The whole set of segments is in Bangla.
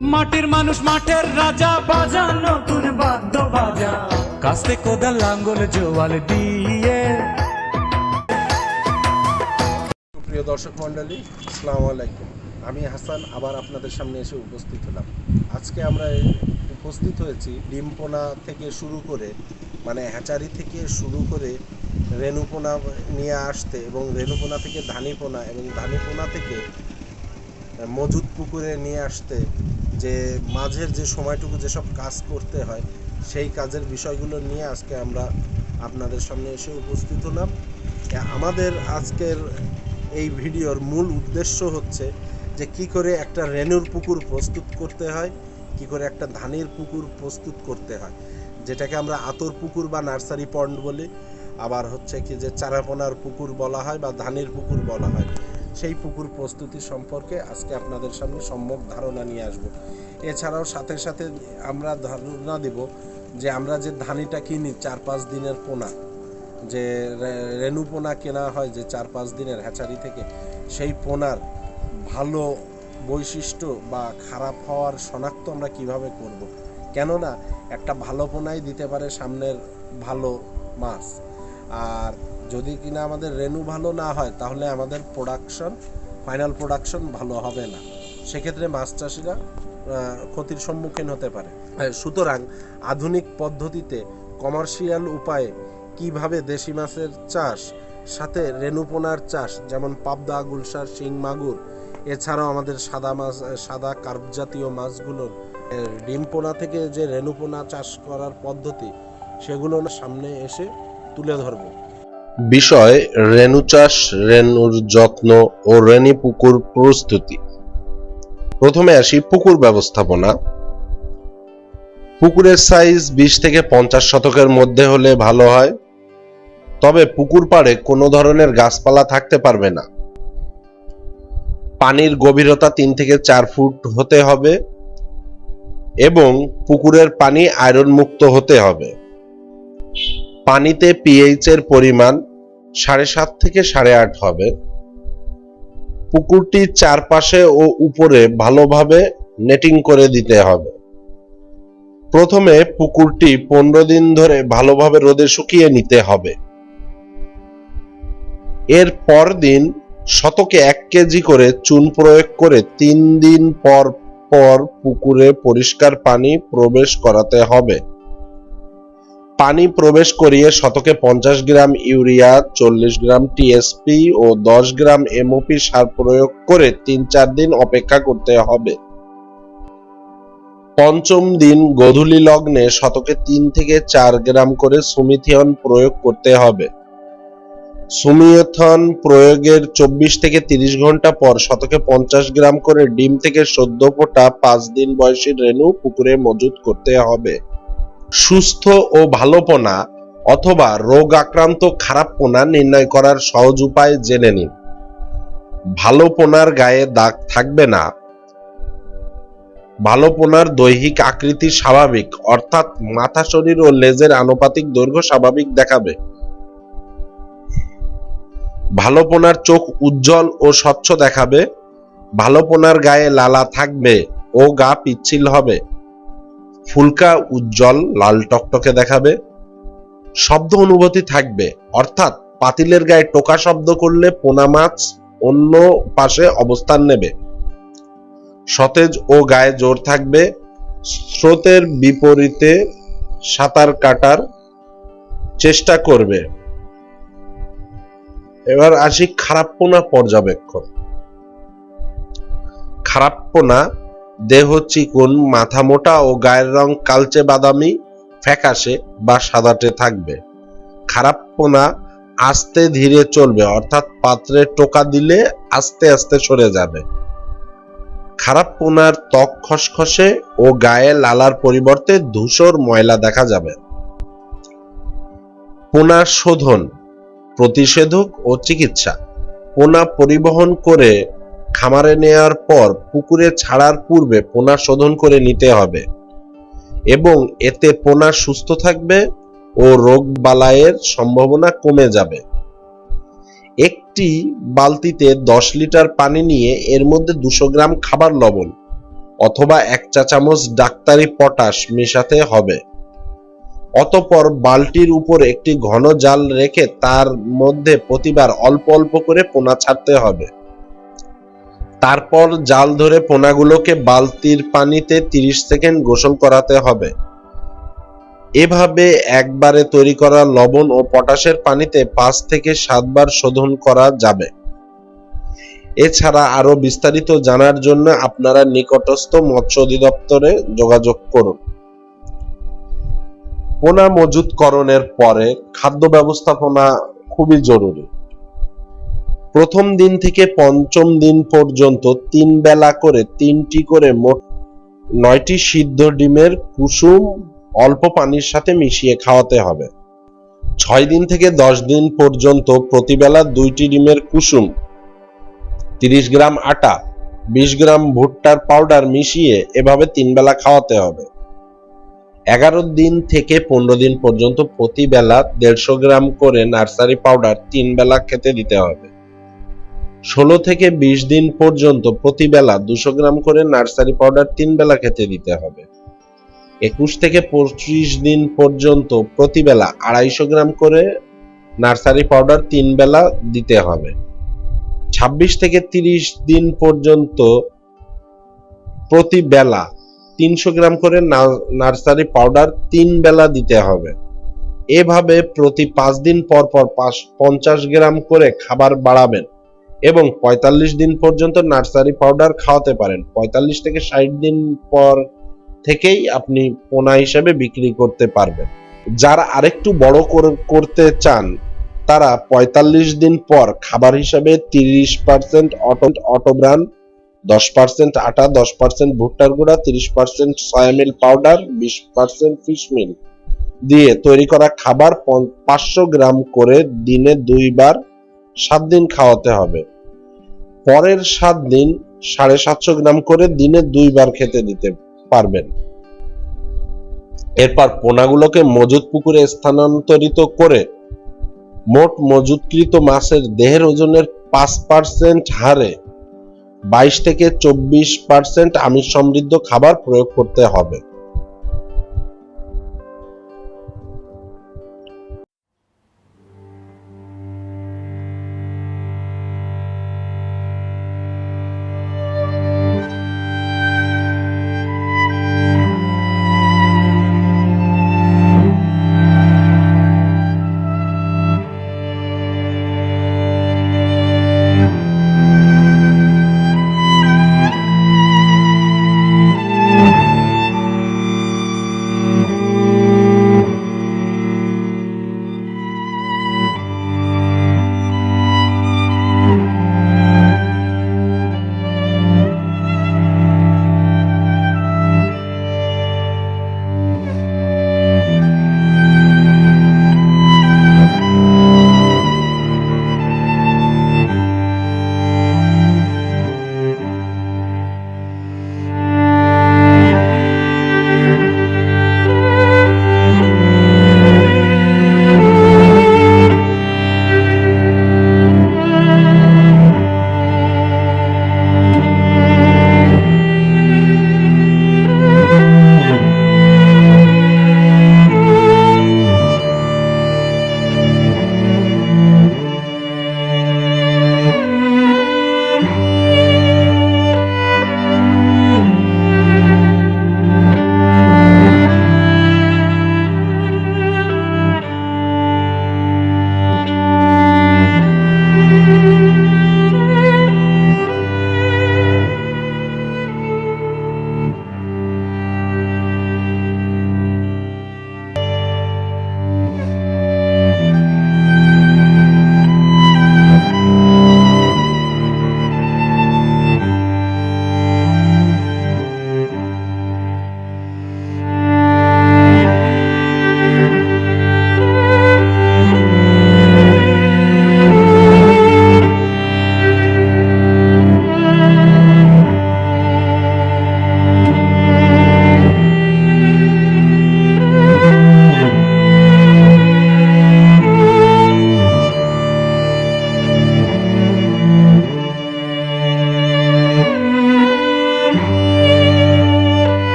মাটির মানুষ মাঠের রাজা, বাজা নতুন বাদ্য বাজা, কাস্তে কোদাল লাঙ্গল জোয়াল দিয়ে। প্রিয় দর্শক মণ্ডলী, আসসালামু আলাইকুম। আমি হাসান আবার আপনাদের সামনে এসে উপস্থিত হলাম। আজকে আমরা উপস্থিত হয়েছি ডিমপোনা থেকে শুরু করে, মানে হ্যাচারি থেকে শুরু করে রেণুপোনা নিয়ে আসতে, এবং রেণুপোনা থেকে ধানিপোনা, এবং ধানিপোনা থেকে মজুদ পুকুরে নিয়ে আসতে যে মাঝের যে সময়টুকু যেসব কাজ করতে হয়, সেই কাজের বিষয়গুলো নিয়ে আজকে আমরা আপনাদের সামনে এসে উপস্থিত হলাম। আমাদের আজকের এই ভিডিওর মূল উদ্দেশ্য হচ্ছে যে কি করে একটা রেণুর পুকুর প্রস্তুত করতে হয়, কি করে একটা ধানের পুকুর প্রস্তুত করতে হয়, যেটাকে আমরা আতর পুকুর বা নার্সারি পন্ড বলি, আবার হচ্ছে কি যে চারাপোনার পুকুর বলা হয় বা ধানের পুকুর বলা হয়। সেই পুকুর প্রস্তুতি সম্পর্কে আজকে আপনাদের সামনে সম্যক ধারণা নিয়ে আসব। এছাড়াও সাথে সাথে আমরা ধারণা দেব যে আমরা যে ধানিটা কিনি 4-5 দিনের পোনা, যে রেণু পোনা কেনা হয় যে 4-5 দিনের হ্যাচারি থেকে, সেই পোনার ভালো বৈশিষ্ট্য বা খারাপ হওয়ার শনাক্ত আমরা কিভাবে করব। কেননা একটা ভালো পোনাই দিতে পারে সামনের ভালো মাছ, আর যদি কিনা আমাদের রেণু ভালো না হয় তাহলে আমাদের ফাইনাল প্রোডাকশন ভালো হবে না। সেক্ষেত্রে মাছ চাষিরা ক্ষতির সম্মুখীন হতে পারে। সুতরাং আধুনিক পদ্ধতিতে কমার্শিয়াল উপায়ে কিভাবে দেশি মাছের চাষ সাথে রেণুপোনার চাষ, যেমন পাবদা, গুলশার, শিং মাগুর, এছাড়াও আমাদের সাদা কার্প জাতীয় মাছগুলোর ডিমপোনা থেকে যে রেণুপোনা চাষ করার পদ্ধতি, সেগুলো সামনে এসে তুলে ধরব। বিষয় রেণু চাষ, রেণুর যত্ন ও রেণু পুকুর প্রস্তুতি। প্রথমে আসি পুকুর ব্যবস্থাপনা। পুকুরের সাইজ 20 থেকে 50 শতকের মধ্যে হলে ভালো হয়, তবে পুকুর পাড়ে কোনো ধরনের গাছপালা থাকতে পারবে না। পানির গভীরতা 3 থেকে 4 ফুট হতে হবে এবং পুকুরের পানি আয়রন মুক্ত হতে হবে। পানিতে পিএইচ এর পরিমাণ 7.5 থেকে 8.5 হবে। পুকুরটির চারপাশে ও উপরে ভালোভাবে নেটিং করে দিতে হবে। প্রথমে পুকুরটি 15 দিন ধরে ভালোভাবে রোদে শুকিয়ে নিতে হবে। এর পর দিন শতকে 1 কেজি করে চুন প্রয়োগ করে 3 দিন পর পর পুকুরে পরিষ্কার পানি প্রবেশ করাতে হবে। পানি প্রবেশ করিয়ে শতকে 50 গ্রাম ইউরিয়া, 40 গ্রাম টিএসপি ও 10 গ্রাম এমওপি সার প্রয়োগ করে 3-4 দিন অপেক্ষা করতে হবে। পঞ্চম দিন গোধূলি লগ্নে শতকে 3 থেকে 4 গ্রাম করে সুমিথিয়ন প্রয়োগ করতে হবে। সুমিথিয়ন প্রয়োগের 24 থেকে 30 ঘন্টা পর শতকে 50 গ্রাম করে ডিম থেকে সদ্য ফোটা 5 দিন বয়সী রেণু পুকুরে মজুত করতে হবে। সুস্থ ও ভালো পোনা অথবা রোগ আক্রান্ত খারাপ পোনা নির্ণয় করার সহজ উপায় জেনে নিন। ভালো পোনার গায়ে দাগ থাকবে না। ভালো পোনার দৈহিক আকৃতি স্বাভাবিক, অর্থাৎ মাথা, শরীর ও লেজের আনুপাতিক দৈর্ঘ্য স্বাভাবিক দেখাবে। ভালো পোনার চোখ উজ্জ্বল ও স্বচ্ছ দেখাবে। ভালো পোনার গায়ে লালা থাকবে ও গা পিচ্ছিল হবে। ফুলকা উজ্জ্বল লাল টকটকে দেখাবে। শব্দ অনুভূতি থাকবে, অর্থাৎ পাতিলের গায়ে টোকা শব্দ করলে পোনা মাছ অন্য পাশে অবস্থান নেবে। সতেজ ও গায়ে জোর থাকবে। স্রোতের বিপরীতে সাঁতার কাটার চেষ্টা করবে। এবার আসি খারাপ পোনা পর্যবেক্ষণ। খারাপ পোনা দেহ চিকন, মাথা মোটা ও গায়ের রং কালচে বাদামি, ফ্যাকাশে বা সাদাটে থাকবে। খারাপ পোনা আস্তে ধীরে চলবে, অর্থাৎ পাত্রে টোকা দিলে আস্তে আস্তে সরে যাবে। খারাপ পোনার ত্বক খসখসে ও গায়ে লালার পরিবর্তে ধূসর ময়লা দেখা যাবে। পোনা শোধন, প্রতিষেধক ও চিকিৎসা। পোনা পরিবহন করে খামারে নেয়ার পর পুকুরে ছাড়ার পূর্বে পোনা শোধন করে নিতে হবে এবং এতে পোনা সুস্থ থাকবে ও রোগ বালাইয়ের সম্ভাবনা কমে যাবে। একটি বালতিতে 10 লিটার পানি নিয়ে এর মধ্যে 200 গ্রাম খাবার লবণ অথবা 1 চা চামচ ডাক্তারি পটাশ মেশাতে হবে। অতঃপর বালতির উপর একটি ঘন জাল রেখে তার মধ্যে প্রতিবার অল্প অল্প করে পোনা ছাড়তে হবে। তারপর জাল ধরে পোনাগুলোকে বালতির পানিতে 30 সেকেন্ড গোসল করাতে হবে। এভাবে একবারে তৈরি করা লবণ ও পটাশের পানিতে 5 থেকে 7 বার শোধন করা যাবে। এছাড়া আরো বিস্তারিত জানার জন্য আপনারা নিকটস্থ মৎস্য অধিদপ্তরে যোগাযোগ করুন। পোনা মজুতকরণের পরে খাদ্য ব্যবস্থাপনা খুবই জরুরি। প্রথম দিন থেকে পঞ্চম দিন পর্যন্ত 3 বেলা করে 3টি করে মোট 9টি সিদ্ধ ডিমের কুসুম অল্প পানির সাথে মিশিয়ে খাওয়াতে হবে। 6 দিন থেকে 10 দিন পর্যন্ত প্রতিবেলা 2টি ডিমের কুসুম, 30 গ্রাম আটা, 20 গ্রাম ভুট্টার পাউডার মিশিয়ে এভাবে 3 বেলা খাওয়াতে হবে। 11 দিন থেকে 15 দিন পর্যন্ত প্রতিবেলা 150 গ্রাম করে নার্সারি পাউডার 3 বেলা খেতে দিতে হবে। 16 থেকে 20 দিন পর্যন্ত প্রতিবেলা 200 গ্রাম করে নার্সারি পাউডার 3 বেলা খেতে দিতে হবে। 21 থেকে 25 দিন পর্যন্ত প্রতিবেলা 250 গ্রাম করে নার্সারি পাউডার 3 বেলা দিতে হবে। 26 থেকে 30 দিন পর্যন্ত প্রতিবেলা 300 গ্রাম করে নার্সারি পাউডার 3 বেলা দিতে হবে। এভাবে প্রতি 5 দিন পর পর 50 গ্রাম করে খাবার বাড়াবেন এবং 45 দিন পর্যন্ত নার্সারি পাউডার খাওয়াতে পারেন। 45 থেকে 60 দিন পর থেকেই আপনি পোনা হিসেবে বিক্রি করতে পারবেন। যারা আরেকটু বড় করতে চান তারা 45 দিন পর খাবার হিসেবে 30% অটোব্রান, 10% আটা, 10% ভুট্টার গুঁড়া, 30% সয়া মিল পাউডার, 20% ফিশ মিল দিয়ে তৈরি করা খাবার 500 গ্রাম করে দিনে 2 বার 7 দিন খাওয়াতে হবে। পরের 7 দিন 750 গ্রাম করে দিনে 2 বার খেতে দিতে পারবেন। এরপর পোনাগুলোকে মজুত পুকুরে স্থানান্তরিত করে মোট মজুতকৃত মাছের দেহের ওজনের 5% হারে 22 থেকে 24% আমিষ সমৃদ্ধ খাবার প্রয়োগ করতে হবে।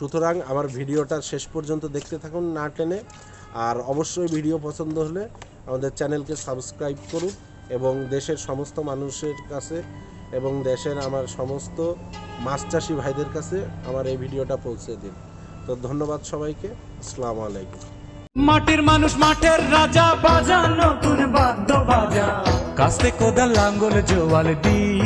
সুতরাং আমার ভিডিওটা শেষ পর্যন্ত দেখতে থাকুন না টেনে। আর অবশ্যই ভিডিও পছন্দ হলে আমাদের চ্যানেলকে সাবস্ক্রাইব করুন এবং দেশের সমস্ত মানুষের কাছে এবং দেশের আমার সমস্ত মাছ চাষি ভাইদের কাছে আমার এই ভিডিওটা পৌঁছে দিন। তো ধন্যবাদ সবাইকে। আসসালামু আলাইকুম। মাটির মানুষ মাঠের রাজা, বাজা নতুন বাদ্য বাজা, কাস্তে কোদাল লাঙ্গল জোয়াল দিয়ে